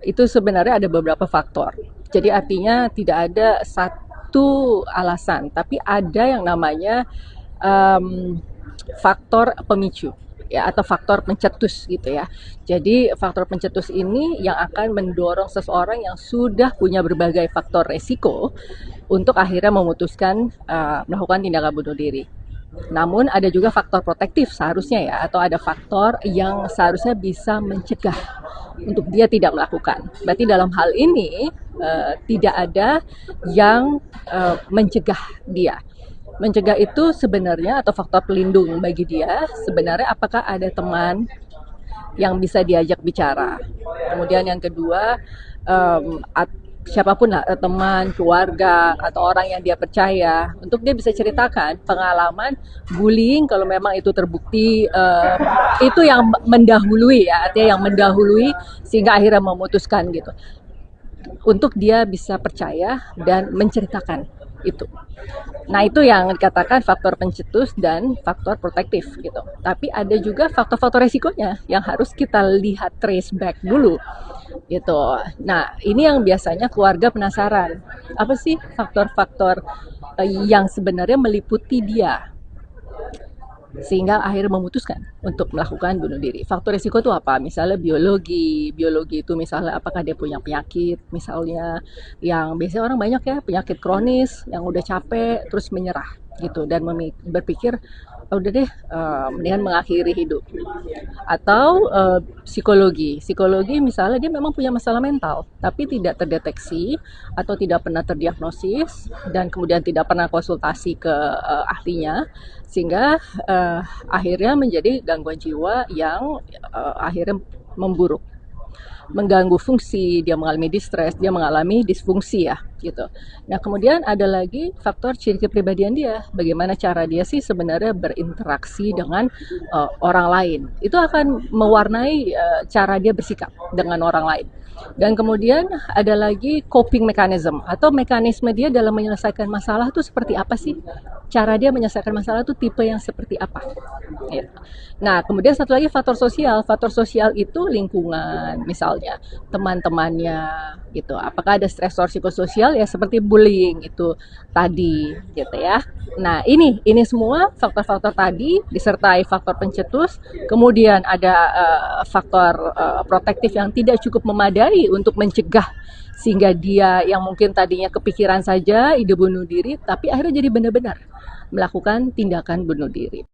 Itu sebenarnya ada beberapa faktor. Jadi artinya tidak ada satu alasan, tapi ada yang namanya um, faktor pemicu ya atau faktor pencetus gitu ya. Jadi faktor pencetus ini yang akan mendorong seseorang yang sudah punya berbagai faktor resiko untuk akhirnya memutuskan melakukan tindakan bunuh diri. Namun ada juga faktor protektif seharusnya ya, atau ada faktor yang seharusnya bisa mencegah untuk dia tidak melakukan. Berarti dalam hal ini tidak ada yang mencegah dia. Mencegah itu sebenarnya atau faktor pelindung bagi dia sebenarnya apakah ada teman yang bisa diajak bicara. Kemudian yang kedua, siapapun lah, teman, keluarga, atau orang yang dia percaya, untuk dia bisa ceritakan pengalaman bullying kalau memang itu terbukti, itu yang mendahului ya, artinya yang mendahului sehingga akhirnya memutuskan gitu. Untuk dia bisa percaya dan menceritakan itu. Nah, itu yang dikatakan faktor pencetus dan faktor protektif gitu. Tapi ada juga faktor-faktor resikonya yang harus kita lihat trace back dulu gitu. Nah, ini yang biasanya keluarga penasaran. Apa sih faktor-faktor yang sebenarnya meliputi dia sehingga akhirnya memutuskan untuk melakukan bunuh diri. Faktor risiko itu apa? Misalnya biologi itu misalnya apakah dia punya penyakit, misalnya yang biasanya orang banyak ya penyakit kronis yang udah capek terus menyerah gitu dan berpikir "Oh, udah deh mendingan mengakhiri hidup atau psikologi misalnya dia memang punya masalah mental tapi tidak terdeteksi atau tidak pernah terdiagnosis dan kemudian tidak pernah konsultasi ke ahlinya sehingga akhirnya menjadi gangguan jiwa yang akhirnya memburuk, mengganggu fungsi, dia mengalami distres, dia mengalami disfungsi ya gitu. Nah kemudian ada lagi faktor ciri kepribadian dia, bagaimana cara dia sih sebenarnya berinteraksi dengan orang lain. Itu akan mewarnai cara dia bersikap dengan orang lain. Dan kemudian ada lagi coping mechanism atau mekanisme dia dalam menyelesaikan masalah itu seperti apa sih? Cara dia menyelesaikan masalah itu tipe yang seperti apa? Ya. Nah, kemudian satu lagi faktor sosial. Faktor sosial itu lingkungan, misalnya teman-temannya gitu. Apakah ada stresor psikososial ya seperti bullying itu tadi gitu ya. Nah, ini semua faktor-faktor tadi disertai faktor pencetus, kemudian ada faktor protektif yang tidak cukup memadai untuk mencegah sehingga dia yang mungkin tadinya kepikiran saja ide bunuh diri tapi akhirnya jadi benar-benar melakukan tindakan bunuh diri.